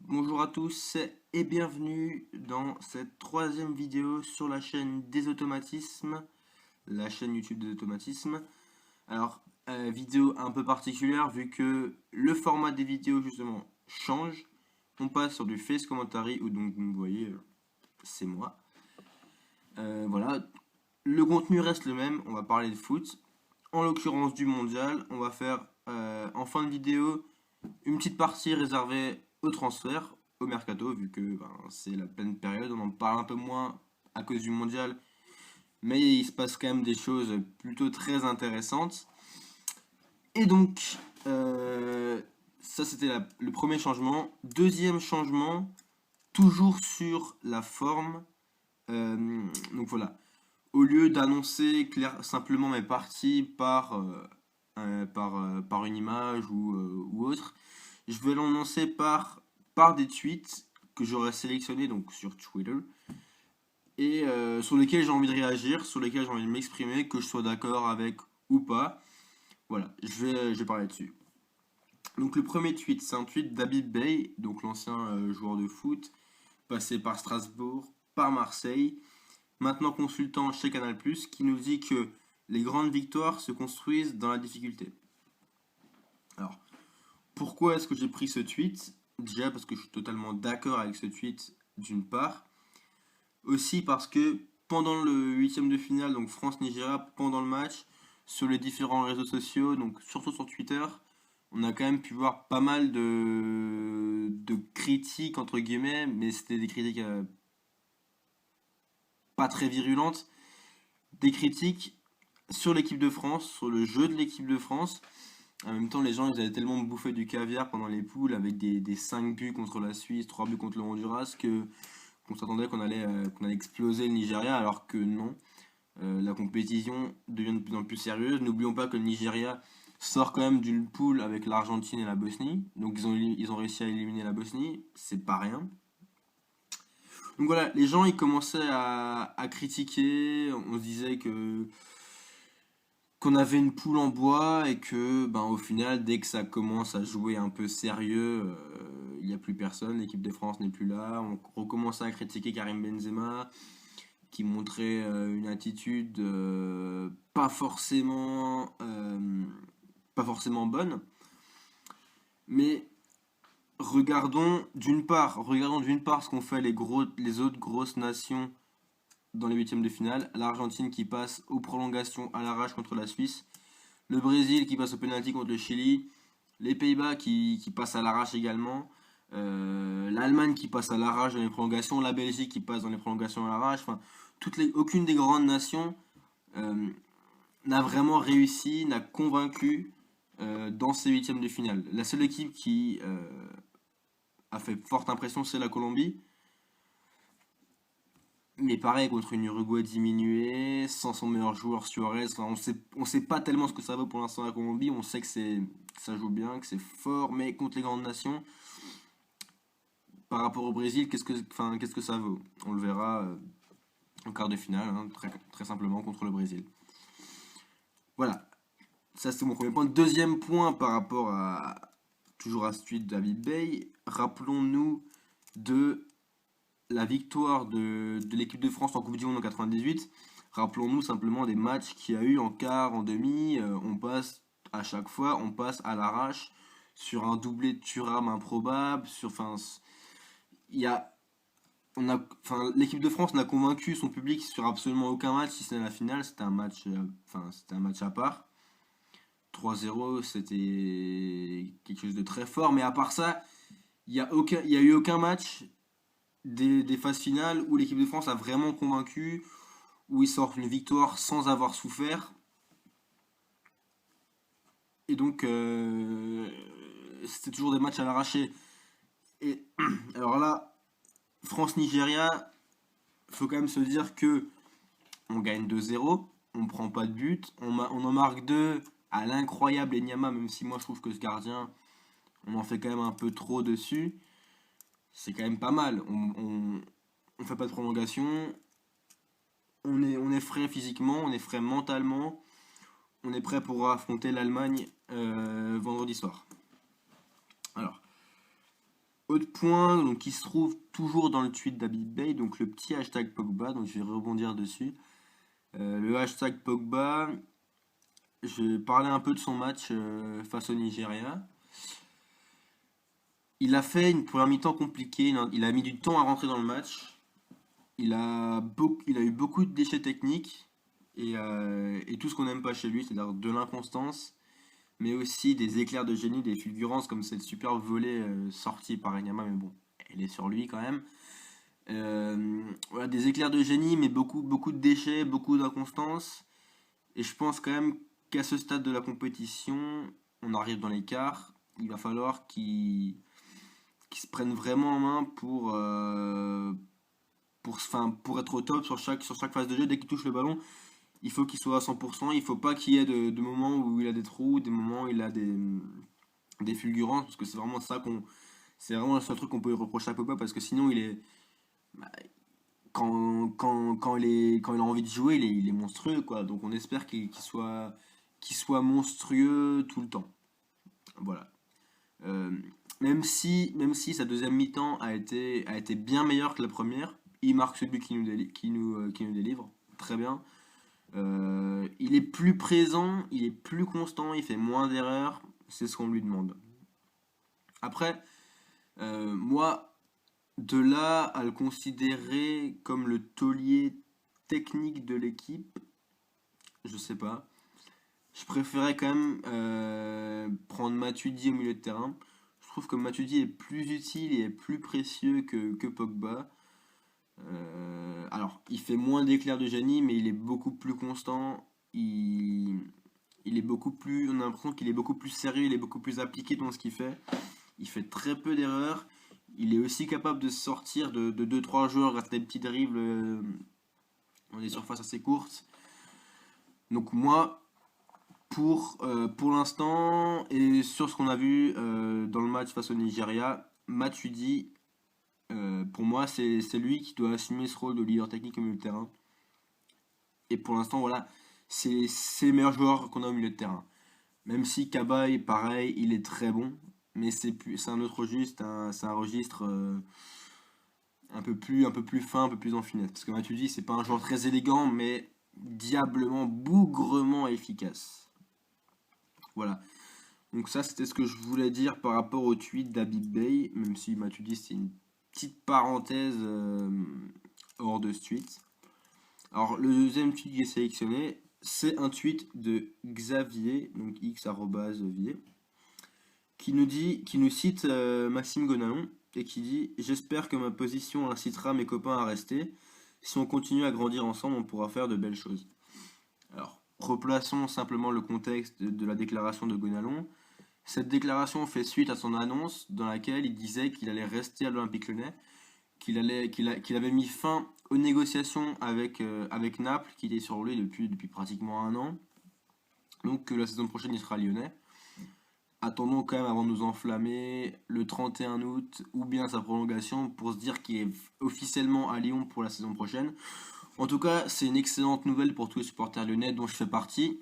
Bonjour à tous et bienvenue dans cette troisième vidéo sur la chaîne des automatismes, la chaîne YouTube des automatismes. Alors, vidéo un peu particulière vu que le format des vidéos justement change. On passe sur du face commentary où donc vous me voyez, c'est moi. Voilà, le contenu reste le même, on va parler de foot. En l'occurrence du mondial, on va faire en fin de vidéo une petite partie réservée au transfert, au mercato, vu que c'est la pleine période, on en parle un peu moins à cause du mondial, mais il se passe quand même des choses plutôt très intéressantes. Et donc, ça c'était le premier changement. Deuxième changement, toujours sur la forme. Donc voilà, au lieu d'annoncer simplement mes parties par une image ou autre, je vais l'annoncer par des tweets que j'aurai sélectionnés donc sur Twitter et sur lesquels j'ai envie de réagir, sur lesquels j'ai envie de m'exprimer, que je sois d'accord avec ou pas. Voilà, je vais parler dessus. Donc le premier tweet, c'est un tweet d'Habib Bey, donc l'ancien joueur de foot, passé par Strasbourg, par Marseille, maintenant consultant chez Canal+, qui nous dit que les grandes victoires se construisent dans la difficulté. Alors, pourquoi est-ce que j'ai pris ce tweet? Déjà parce que je suis totalement d'accord avec ce tweet d'une part. Aussi parce que pendant le huitième de finale, donc France-Nigeria, pendant le match, sur les différents réseaux sociaux, donc surtout sur Twitter, on a quand même pu voir pas mal de critiques, entre guillemets, mais c'était des critiques pas très virulentes, des critiques sur l'équipe de France, sur le jeu de l'équipe de France. En même temps, les gens, ils avaient tellement bouffé du caviar pendant les poules avec des 5 buts contre la Suisse, 3 buts contre le Honduras, qu'on s'attendait qu'on allait exploser le Nigeria, alors que non. La compétition devient de plus en plus sérieuse. N'oublions pas que le Nigeria sort quand même d'une poule avec l'Argentine et la Bosnie. Donc ils ont réussi à éliminer la Bosnie, c'est pas rien. Donc voilà, les gens ils commençaient à critiquer, on se disait que qu'on avait une poule en bois et que au final dès que ça commence à jouer un peu sérieux, il n'y a plus personne, l'équipe de France n'est plus là, on recommençait à critiquer Karim Benzema qui montrait une attitude pas forcément bonne, mais regardons d'une part ce qu'ont fait les autres grosses nations dans les huitièmes de finale. L'Argentine qui passe aux prolongations à l'arrache contre la Suisse. Le Brésil qui passe au penalty contre le Chili. Les Pays-Bas qui passent à l'arrache également. L'Allemagne qui passe à l'arrache dans les prolongations. La Belgique qui passe dans les prolongations à l'arrache. Enfin, aucune des grandes nations euh, n'a vraiment réussi, n'a convaincu dans ces huitièmes de finale. La seule équipe qui a fait forte impression, c'est la Colombie. Mais pareil, contre une Uruguay diminuée, sans son meilleur joueur Suarez, enfin, on sait pas tellement ce que ça vaut pour l'instant la Colombie. On sait que ça joue bien, que c'est fort, mais contre les grandes nations, par rapport au Brésil, qu'est-ce que ça vaut? On le verra en quart de finale, hein, très simplement contre le Brésil. Voilà, ça c'est mon premier point. Deuxième point par rapport toujours à ce tweet David Bay, rappelons-nous de la victoire de l'équipe de France en Coupe du Monde en 98. Rappelons-nous simplement des matchs qu'il y a eu en quart, en demi. On passe à chaque fois, on passe à l'arrache sur un doublé de Thuram improbable. Il y a, l'équipe de France n'a convaincu son public sur absolument aucun match, si ce n'est la finale. C'était un match à part. 3-0, c'était quelque chose de très fort. Mais à part ça, il y a eu aucun match des phases finales où l'équipe de France a vraiment convaincu, où ils sortent une victoire sans avoir souffert. Et donc, c'était toujours des matchs à l'arraché. Et alors là, France-Nigeria, il faut quand même se dire que on gagne 2-0, on prend pas de but, on en marque 2 à l'incroyable Enyama, même si moi je trouve que ce gardien, on en fait quand même un peu trop dessus. C'est quand même pas mal. On fait pas de prolongation, on est frais physiquement, on est frais mentalement, on est prêt pour affronter l'Allemagne vendredi soir. Alors, Autre point donc, qui se trouve toujours dans le tweet d'Habib Bey, donc le petit hashtag Pogba, donc je vais rebondir dessus. Le hashtag Pogba, je parlais un peu de son match face au Nigeria. Il a fait une première mi-temps compliquée, il a mis du temps à rentrer dans le match. Il a eu beaucoup de déchets techniques et tout ce qu'on n'aime pas chez lui, c'est-à-dire de l'inconstance, mais aussi des éclairs de génie, des fulgurances comme cette superbe volée sortie par Enyama, mais bon, elle est sur lui quand même. Voilà, des éclairs de génie, mais beaucoup de déchets, beaucoup d'inconstance. Et je pense quand même qu'à ce stade de la compétition, on arrive dans les quarts, il va falloir qu'il se prenne vraiment en main pour être au top sur chaque phase de jeu. Dès qu'il touche le ballon, il faut qu'il soit à 100%. Il faut pas qu'il y ait de moments où il a des trous, des moments où il a des fulgurances, parce que c'est vraiment ça c'est vraiment le seul truc qu'on peut lui reprocher à Pogba, parce que sinon bah, quand il a envie de jouer, il est monstrueux, quoi. Donc on espère qu'il soit monstrueux tout le temps. Voilà. Euh, même si sa deuxième mi-temps a été bien meilleure que la première, il marque celui qui nous délivre. Très bien. Il est plus présent, il est plus constant, il fait moins d'erreurs. C'est ce qu'on lui demande. Après, moi, de là à le considérer comme le taulier technique de l'équipe, je sais pas. Je préférais quand même prendre Matuidi au milieu de terrain. Je trouve que Matuidi est plus utile et est plus précieux que Pogba. Alors, il fait moins d'éclairs de génie, mais il est beaucoup plus constant. Il est beaucoup plus, on a l'impression qu'il est beaucoup plus sérieux, il est beaucoup plus appliqué dans ce qu'il fait. Il fait très peu d'erreurs. Il est aussi capable de sortir de 2-3 joueurs grâce à des petits dribbles dans des surfaces assez courtes. Donc moi, pour l'instant, et sur ce qu'on a vu dans le match face au Nigeria, Matuidi, pour moi, c'est lui qui doit assumer ce rôle de leader technique au milieu de terrain. Et pour l'instant, voilà, c'est le meilleur joueur qu'on a au milieu de terrain. Même si Cabaye, pareil, il est très bon, mais c'est un autre registre, c'est un registre un peu plus fin, un peu plus en finesse. Parce que Matuidi, c'est pas un joueur très élégant, mais diablement, bougrement efficace. Voilà. Donc ça, c'était ce que je voulais dire par rapport au tweet d'Habib Bey, même si Matuidi, c'est une petite parenthèse hors de ce tweet. Alors, le deuxième tweet que j'ai sélectionné, c'est un tweet de Xavier, donc x@vier, qui nous cite Maxime Gonalon et qui dit: J'espère que ma position incitera mes copains à rester. Si on continue à grandir ensemble, on pourra faire de belles choses. Alors, replaçons simplement le contexte de la déclaration de Gonalon. Cette déclaration fait suite à son annonce dans laquelle il disait qu'il allait rester à l'Olympique Lyonnais, qu'il avait mis fin aux négociations avec Naples, qui était sur lui depuis pratiquement un an. Donc que la saison prochaine il sera lyonnais. Attendons quand même avant de nous enflammer le 31 août ou bien sa prolongation pour se dire qu'il est officiellement à Lyon pour la saison prochaine. En tout cas, c'est une excellente nouvelle pour tous les supporters lyonnais dont je fais partie.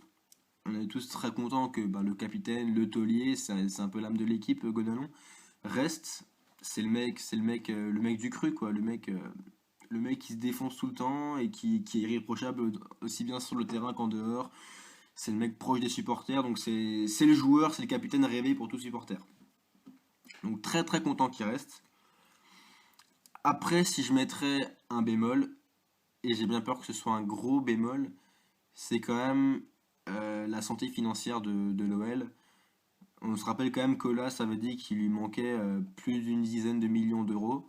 On est tous très contents que le capitaine, le taulier, c'est un peu l'âme de l'équipe, Gonalon, reste. Le mec du cru, quoi. Le mec qui se défonce tout le temps et qui est irréprochable aussi bien sur le terrain qu'en dehors. C'est le mec proche des supporters, donc c'est le joueur, c'est le capitaine rêvé pour tout supporter. Donc très très content qu'il reste. Après, si je mettrais un bémol, et j'ai bien peur que ce soit un gros bémol, c'est quand même la santé financière de l'OL. On se rappelle quand même que là, ça veut dire qu'il lui manquait plus d'une dizaine de millions d'euros.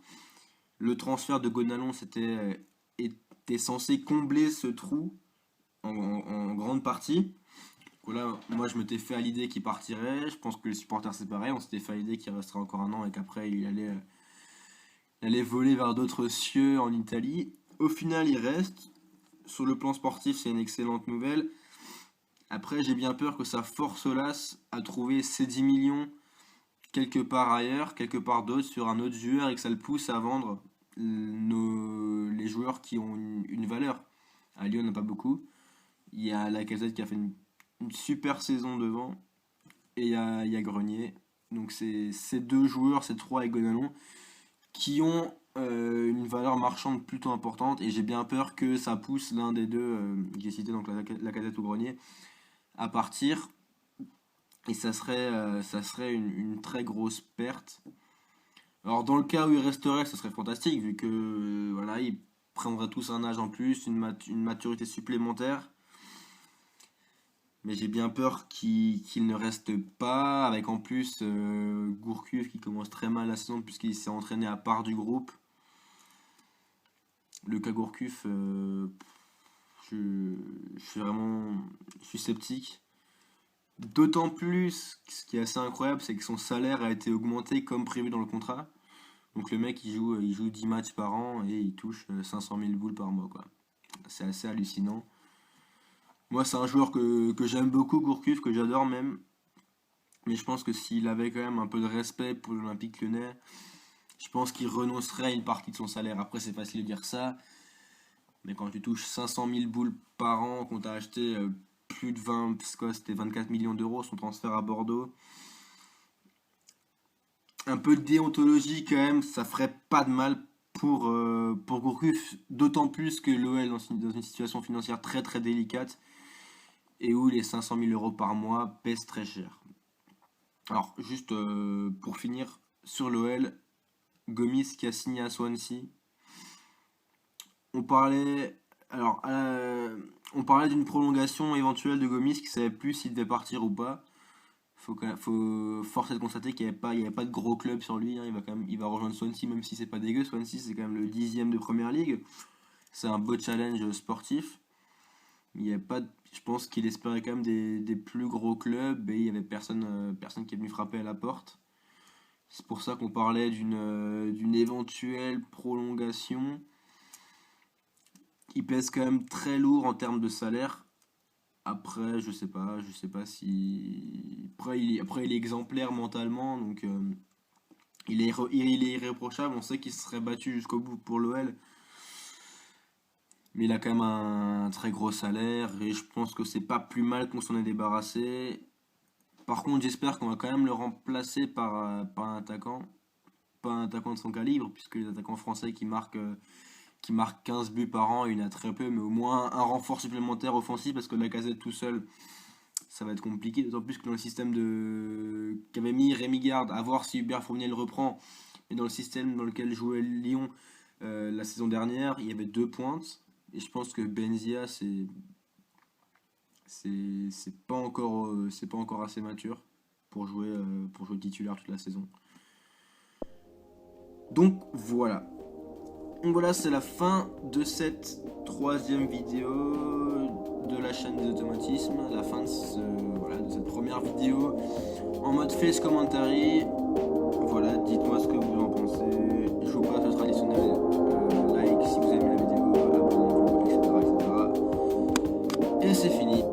Le transfert de Gonalon était censé combler ce trou en grande partie. Donc là, moi, je m'étais fait à l'idée qu'il partirait. Je pense que les supporters, c'est pareil. On s'était fait à l'idée qu'il resterait encore un an et qu'après, il allait voler vers d'autres cieux en Italie. Au final, il reste. Sur le plan sportif, c'est une excellente nouvelle. Après, j'ai bien peur que ça force Olas à trouver ses 10 millions quelque part ailleurs, quelque part d'autre, sur un autre joueur et que ça le pousse à vendre les joueurs qui ont une valeur. À Lyon, on n'a pas beaucoup. Il y a Lacazette qui a fait une super saison devant. Et il y a Grenier. Donc c'est ces deux joueurs, ces trois et Gonalon, qui ont une valeur marchande plutôt importante. Et j'ai bien peur que ça pousse l'un des deux, que j'ai cité, donc la cadette au grenier, à partir. Et ça serait une très grosse perte. Alors dans le cas où il resterait, ça serait fantastique, vu que voilà, ils prendraient tous un âge en plus, une maturité supplémentaire. Mais j'ai bien peur qu'il ne reste pas, avec en plus Gourcuff qui commence très mal la saison puisqu'il s'est entraîné à part du groupe. Le cas Gourcuff, je suis sceptique. D'autant plus, ce qui est assez incroyable, c'est que son salaire a été augmenté comme prévu dans le contrat. Donc le mec, il joue 10 matchs par an et il touche 500 000 boules par mois, quoi. C'est assez hallucinant. Moi, c'est un joueur que j'aime beaucoup, Gourcuff, que j'adore même. Mais je pense que s'il avait quand même un peu de respect pour l'Olympique Lyonnais, je pense qu'il renoncerait à une partie de son salaire. Après, c'est facile de dire ça. Mais quand tu touches 500 000 boules par an, qu'on t'a acheté plus de 20, c'est quoi, c'était 24 millions d'euros son transfert à Bordeaux. Un peu de déontologie quand même, ça ferait pas de mal pour Gourcuff, d'autant plus que l'OL est dans une situation financière très très délicate et où les 500 000 euros par mois pèsent très cher. Alors, juste pour finir, sur l'OL, Gomis qui a signé à Swansea. On parlait, on parlait d'une prolongation éventuelle de Gomis qui savait plus s'il devait partir ou pas. Force est de constater qu'il n'y avait pas de gros club sur lui. Hein. Il va rejoindre Swansea, même si c'est pas dégueu. Swansea, c'est quand même le 10e de première ligue. C'est un beau challenge sportif. Il y a pas, je pense qu'il espérait quand même des plus gros clubs et il y avait personne qui est venu frapper à la porte. C'est pour ça qu'on parlait d'une éventuelle prolongation. Il pèse quand même très lourd en termes de salaire. Après, je sais pas si. Après, il est exemplaire mentalement, donc il est irréprochable. On sait qu'il se serait battu jusqu'au bout pour l'OL, mais il a quand même un très gros salaire et je pense que c'est pas plus mal qu'on s'en est débarrassé. Par contre, j'espère qu'on va quand même le remplacer par un attaquant, pas un attaquant de son calibre, puisque les attaquants français qui marquent 15 buts par an, il y en a très peu, mais au moins un renfort supplémentaire offensif, parce que Lacazette tout seul, ça va être compliqué, d'autant plus que dans le système qu'avait mis Rémi Garde, à voir si Hubert Fournier le reprend, et dans le système dans lequel jouait Lyon la saison dernière, il y avait deux pointes, et je pense que Benzia, c'est pas encore assez mature pour jouer titulaire toute la saison. Donc voilà. Donc voilà, c'est la fin de cette troisième vidéo de la chaîne des automatismes, la fin de cette première vidéo en mode face commentary. Voilà, dites-moi ce que vous en pensez. Je vous passe le traditionnel like si vous avez aimé la vidéo, abonnez-vous, etc., etc. Et c'est fini.